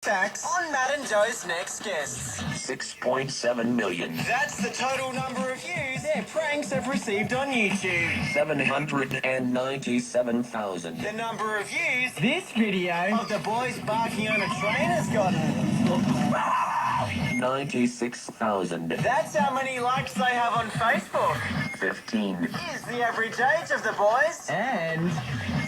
Tax on Matt and Joe's next guests. 6.7 million. That's the total number of views their pranks have received on YouTube. 797,000. The number of views this video of the boys barking on a train has gotten. 96,000. That's how many likes they have on Facebook. 15. Is the average age of the boys. And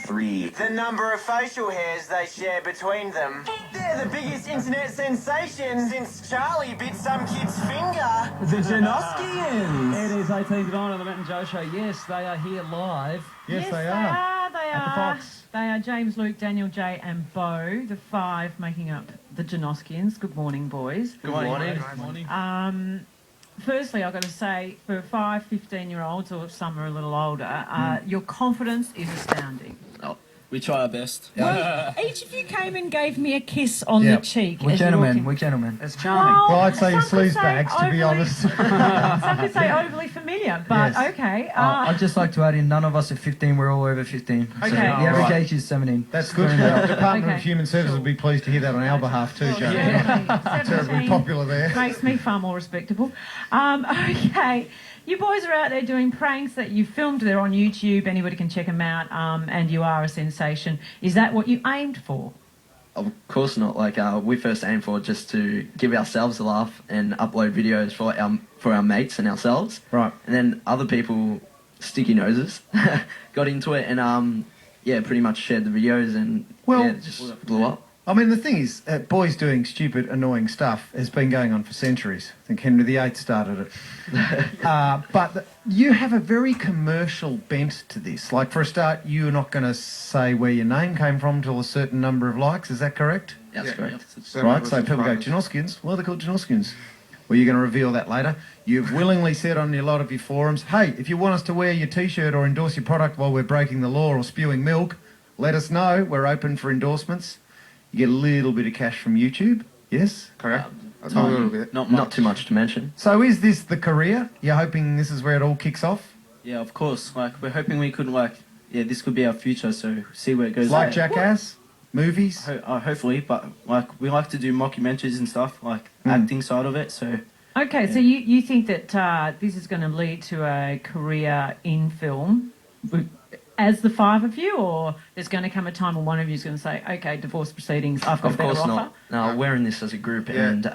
3. the number of facial hairs they share between them. They're the biggest internet sensation since Charlie bit some kid's finger. The Janoskians. It is 18 to 9 on the Matt and Joe Show. Yes, they are here live. Yes, they are. At the Fox. They are James, Luke, Daniel, Jay and Bo, the 5 making up the Janoskians. Good morning, boys. Good morning. Good morning. Firstly, I've got to say, for 5, 15-year-olds, or some are a little older, your confidence is astounding. We try our best. Well, each of you came and gave me a kiss on the cheek. We're gentlemen. It's charming. Well, I'd say your sleeves bags, to be honest. Some could say overly familiar, but Yes. okay. I'd just like to add in, none of us are 15, we're all over 15. So Okay. the average age is 17. That's good. The Department Okay. of Human Services would be pleased to hear that on our behalf too, Joe. Yeah. Terribly popular there. Makes me far more respectable. Okay. You boys are out there doing pranks that you filmed. They're on YouTube. Anybody can check them out. And you are a sensation. Is that what you aimed for? Of course not. We first aimed for just to give ourselves a laugh and upload videos for our mates and ourselves. Right. And then other people, sticky noses, got into it and pretty much shared the videos and it just blew up. I mean, the thing is, boys doing stupid, annoying stuff has been going on for centuries. I think Henry VIII started it. But you have a very commercial bent to this. Like, for a start, you're not going to say where your name came from till a certain number of likes. Is that correct? That's correct. Right, so people go, Janoskians? Well, they're called Janoskians. Well, you're going to reveal that later. You've willingly said on a lot of your forums, hey, if you want us to wear your T-shirt or endorse your product while we're breaking the law or spewing milk, let us know. We're open for endorsements. You get a little bit of cash from YouTube, yes? Correct. A little bit. Not too much to mention. So is this the career? You're hoping this is where it all kicks off? Yeah, of course. We're hoping we could, this could be our future, so see where it goes. Like Jackass? Movies? Hopefully, but, we like to do mockumentaries and stuff, acting side of it, so... Okay, so you think that this is going to lead to a career in film as the 5 of you, or there's going to come a time when one of you is going to say, okay, divorce proceedings, I've got a better offer? Of course not. No, we're in this as a group, and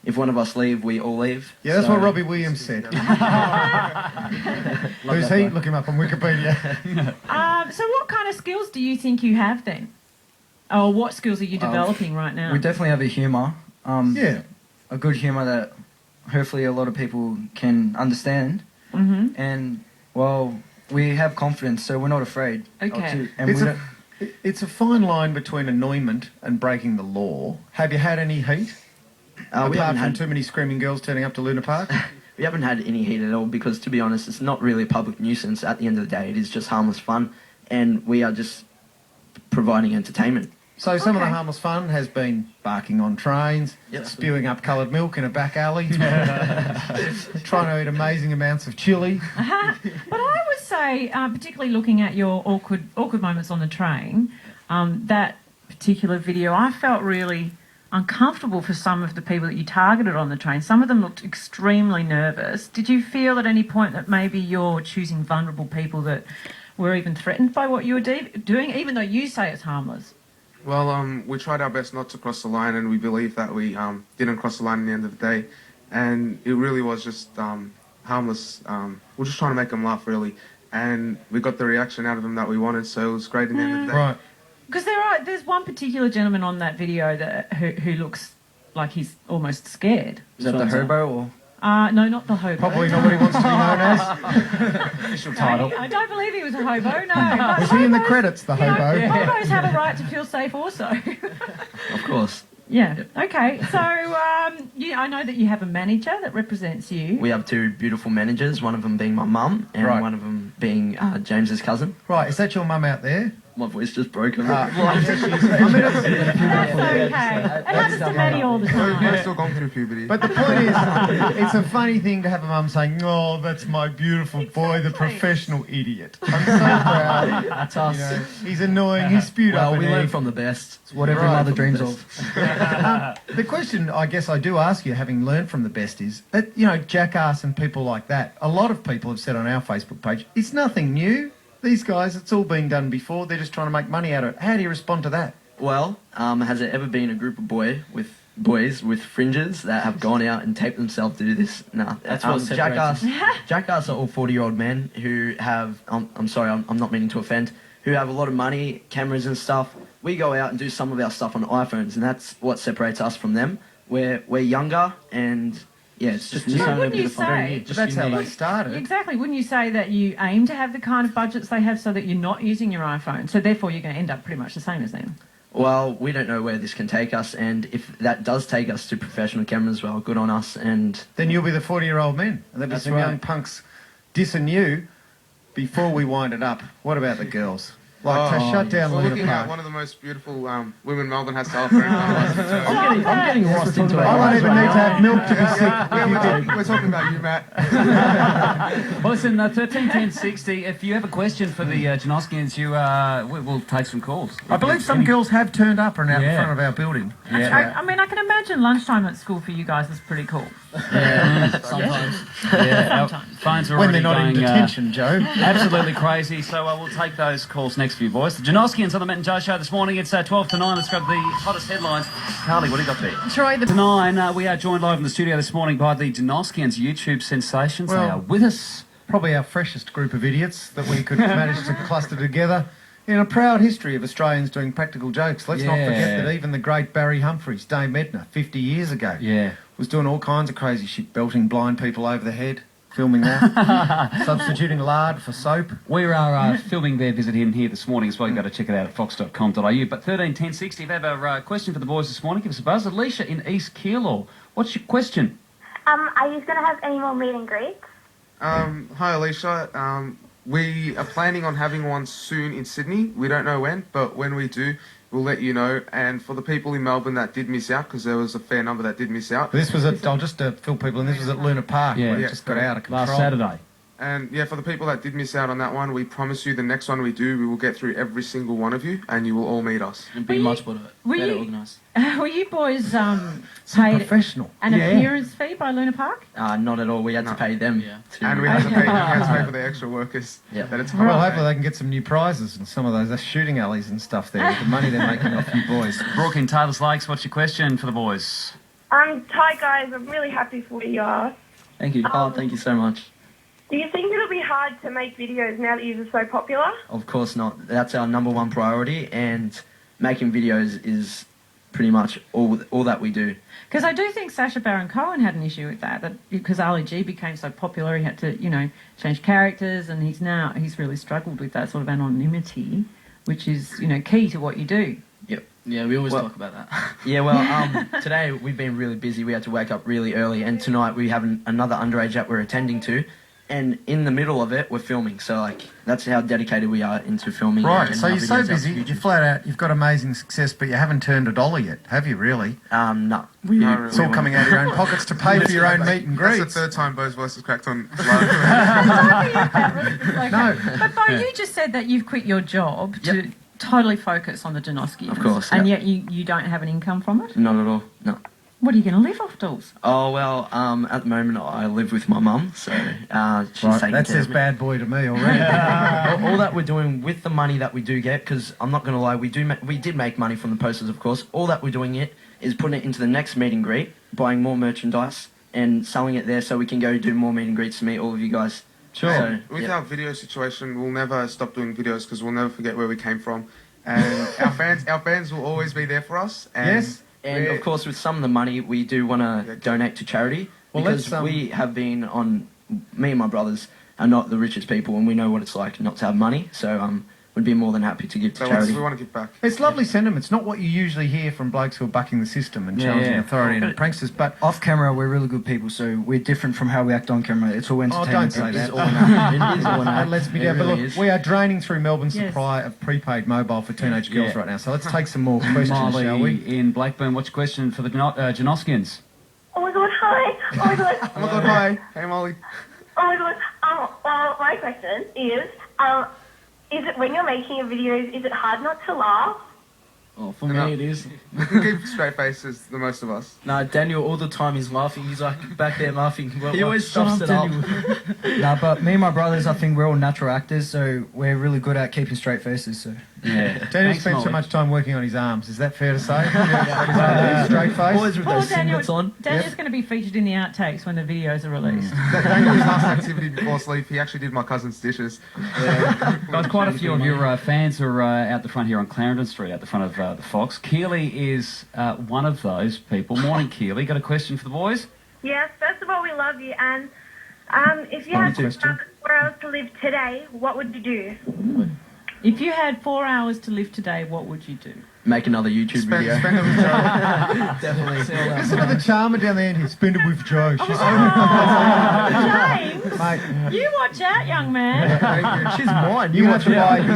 if one of us leave, we all leave. Yeah, that's what Robbie Williams said. Who's he? Look him up on Wikipedia. So what kind of skills do you think you have then? Or what skills are you developing right now? We definitely have a humour. Yeah. A good humour that hopefully a lot of people can understand. Mm-hmm. And, well, we have confidence, so we're not afraid. Okay. It's a fine line between annoyment and breaking the law. Have you had any heat? Apart from too many screaming girls turning up to Luna Park? We haven't had any heat at all because, to be honest, it's not really a public nuisance. At the end of the day, it is just harmless fun, and we are just providing entertainment. So some of the harmless fun has been barking on trains, spewing up coloured milk in a back alley, trying to eat amazing amounts of chili. But I would say, particularly looking at your awkward moments on the train, that particular video, I felt really uncomfortable for some of the people that you targeted on the train. Some of them looked extremely nervous. Did you feel at any point that maybe you're choosing vulnerable people that were even threatened by what you were doing, even though you say it's harmless? Well, we tried our best not to cross the line, and we believe that we didn't cross the line at the end of the day. And it really was just harmless. We're just trying to make them laugh, really. And we got the reaction out of them that we wanted, so it was great in the end of the day. Right. Because there's one particular gentleman on that video who looks like he's almost scared. Is that the hobo or...? No, not the hobo. Probably not what he wants to be known as. Official title. I don't believe he was a hobo, no. Was he in the credits, the hobo? Hobos have a right to feel safe also. Of course. Yeah. Okay. So I know that you have a manager that represents you. We have 2 beautiful managers, one of them being my mum and one of them being James's cousin. Right, is that your mum out there? My voice just broke. That's okay. It happens to Maddie all the We're time. still going through puberty. But the point is, it's a funny thing to have a mum saying, "Oh, that's my beautiful boy, the Exactly. professional idiot." I'm so proud. That's us. You know, he's annoying. He spewed up Well, an we learn egg. from the best. It's what every Right, mother from the dreams best. of. The question I guess I do ask you, having learned from the best, is that, you know, Jackass and people like that, a lot of people have said on our Facebook page, it's nothing new. These guys, it's all been done before. They're just trying to make money out of it. How do you respond to that? Well, has there ever been a group of boys with fringes that have gone out and taped themselves to do this? Nah. That's what separates Jackass are all 40-year-old men who have, I'm sorry, I'm not meaning to offend, who have a lot of money, cameras and stuff. We go out and do some of our stuff on iPhones, and that's what separates us from them. We're younger, and yeah, it's just But something a wouldn't bit you of fun. say, But that's how they started. exactly, wouldn't you say that you aim to have the kind of budgets they have so that you're not using your iPhone? So therefore you're going to end up pretty much the same as them. Well, we don't know where this can take us, and if that does take us to professional cameras, well, good on us. And Then you'll be the 40-year-old men. And there'll be That's some right. young punks dissing you before we wind it up. What about the girls? Like, to shut down We're Luna looking at Park. one of the most beautiful women Melbourne has to offer. I'm getting lost into it. I won't even need to have milk to be sick. We're talking about you, Matt. Well, listen, 131060. If you have a question for the Janoskians, we'll take some calls. I believe some girls have turned up and out in Yeah. front of our building. I mean, I can imagine lunchtime at school for you guys is pretty cool. Sometimes. Yeah, our phones are When already they're not in going, detention, Joe. absolutely crazy, so we'll take those calls next for you boys. The Janoskians on the Matt and Joe show this morning. It's 12 to 9. Let's grab the hottest headlines. Carly, what do you got there? Troy, the 9, we are joined live in the studio this morning by the Janoskians YouTube sensations. They Well- are with us. Probably our freshest group of idiots that we could manage to cluster together in a proud history of Australians doing practical jokes. Let's not forget that even the great Barry Humphries, Dame Edna, 50 years ago, Yeah. was doing all kinds of crazy shit, belting blind people over the head, filming that, substituting lard for soap. We are filming their visit in here this morning as well. You've got to check it out at fox.com.au. But 131060, if you have a question for the boys this morning, give us a buzz. Alicia in East Keilor, what's your question? Are you going to have any more meet and greets? Hi, Alicia. We are planning on having one soon in Sydney. We don't know when, but when we do, we'll let you know. And for the people in Melbourne that did miss out, because there was a fair number that did miss out. This was at, I'll just fill people in, this was at Luna Park, Yeah. where it Yeah. just got out of control. Last Saturday. And yeah, for the people that did miss out on that one, we promise you the next one we do, we will get through every single one of you, and you will all meet us. It'd be much better were you- organised. were you boys So paid professional. an appearance fee by Luna Park? not at all. We had to pay them. Yeah. And we had to pay for the extra workers. Yeah. That it's Well, hopefully they can get some new prizes in some of those shooting alleys and stuff there with the money they're making off you boys. Brooke in Taylor's Lakes, what's your question for the boys? Hi guys, I'm really happy for you guys. Thank you. Thank you so much. Do you think it'll be hard to make videos now that you're so popular? Of course not. That's our number one priority, and making videos is pretty much all that we do. Because I do think Sacha Baron Cohen had an issue with that because Ali G became so popular, he had to, change characters, and he's really struggled with that sort of anonymity, which is, key to what you do. Yeah, we always Well- talk about that. Yeah, well, today we've been really busy. We had to wake up really early, and tonight we have another underage that we're attending to. And in the middle of it, we're filming. So, that's how dedicated we are into filming. Right, and so our you're so videos out busy, to YouTube. you're flat out, you've got amazing success, but you haven't turned a dollar yet, have you really? No. It's all coming out of your own pockets to pay for your own meet and That's the greets. third time Bo's voice has cracked on. No. But Bo, you just said that you've quit your job to totally focus on the Janoskians. Of course, And yep. yet you don't have an income from it? Not at all. No. What are you going to live off, dolls? Oh, well, at the moment I live with my mum, so she's Right, taking that care says of me. bad boy to me already. all that we're doing with the money that we do get, because I'm not going to lie, we did make money from the posters, of course. All that we're doing it is putting it into the next meet and greet, buying more merchandise, and selling it there so we can go do more meet and greets to meet all of you guys. Sure. So, With yeah. our video situation, we'll never stop doing videos because we'll never forget where we came from. And our fans will always be there for us. And Yes. And of course, with some of the money, we do want to donate to charity, Well, because let's, we have been on. Me and my brothers are not the richest people, and we know what it's like not to have money. So we'd be more than happy to give to So charity. we want to give back. It's lovely sentiment. It's not what you usually hear from blokes who are bucking the system and Yeah, challenging yeah. authority and pranksters, but Off camera, we're really good people, so we're different from how we act on camera. It's all oh, entertainment. don't say It is that. all an act. It is all an That act. lets me It down. But really look, is. we are draining through Melbourne's Yes. supply of prepaid mobile for teenage girls Yeah. right now. So let's take some more questions, Molly shall we? in Blackburn, what's your question for the Janoskians? Oh my god, hi. Oh my god. Oh my God, hi. Hey, Molly. Oh my god. Well, my question is it when you're making your videos, is it hard not to laugh? Oh, for No. me it is. We can keep straight faces, the most of us. Nah, Daniel all the time he's laughing. He's like back there laughing. He always stuffs it up. Nah, but me and my brothers, I think we're all natural actors, so we're really good at keeping straight faces. So Yeah. Daniel Thanks, spent so Molly. much time working on his arms. Is that fair to say? Yeah. Straight face. Always with Poor those Daniel. singlets on. Daniel's going to be featured in the outtakes when the videos are released. Daniel's last activity before sleep, he actually did my cousin's dishes. Guys, quite a few of your fans are out the front here on Clarendon Street, out the front of the Fox. Keely is one of those people. Morning, Keely. Got a question for the boys? Yes, first of all, we love you. And if you Funny had question. 4 hours to live today, what would you do? If you had 4 hours to live today, what would you do? Make another YouTube Spend video. it with Joe. Definitely. Listen to the charmer down there here. Spend it with Joe. She's James, mate. you watch out, young man. Thank you. She's mine. You're gonna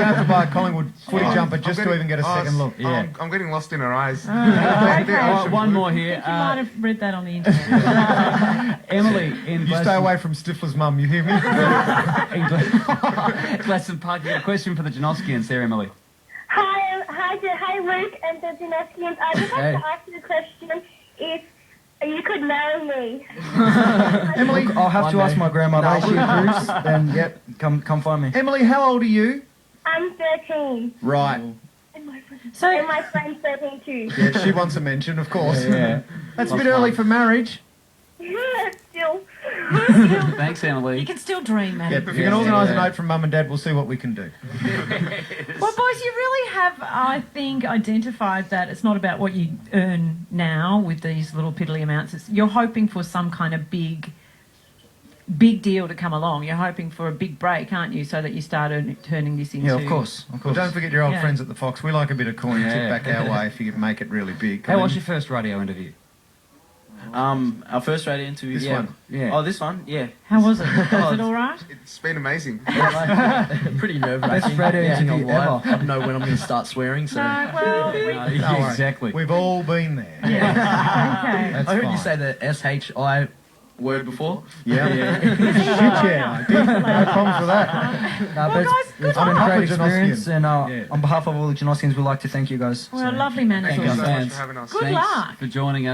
have to buy a Collingwood footy Oh, jumper I'm just to getting- even get a oh, second look. Yeah. I'm getting lost in her eyes. Okay. All right, one more here. You might have read that on the internet. Emily in You stay away from Stifler's mum, you hear me? Gladstone Park. You got a question for the Janoskians there, Emily? Hi, Luke and the Janoskians. I just Hey. want to ask you a question. If you could marry me, Emily, I'll have to One ask day. my grandmother. If she approves, then yep, come find me. Emily, how old are you? I'm 13. Right. So, And my friend's 13 too. Yeah, she wants a mention, of course. Yeah. That's a bit early for marriage. Still. Thanks, Emily. you can still dream, man. Yeah, if you can organise a note from mum and dad, we'll see what we can do. Well, boys, you really have, I think, identified that it's not about what you earn now with these little piddly amounts. You're hoping for some kind of big deal to come along. You're hoping for a big break, aren't you, so that you start turning this into... Yeah, of course. Well, don't forget your old Yeah. friends at the Fox. We like a bit of coin Yeah. tip back our way if you can make it really big. How was your first radio interview? Our first radio interview. This yeah. one? Yeah. Oh, this one. Yeah. How was it? Was it all right? It's been amazing. Pretty nerve-wracking. Best radio interview Hanging on live. ever. I don't know when I'm going to start swearing, so... No, well, we... No, Don't worry. exactly. We've all been there. Okay. That's I heard fine. you say the SHI word before. Yeah. Shit, yeah. I did. No problems with that. Nah, Well, but guys, good it's been a luck. great Janoskian. experience, and Yeah. on behalf of all the Janoskians, we'd like to thank you guys. Well, lovely man as Thank you so always. much for having us. Good Thanks luck. for joining us.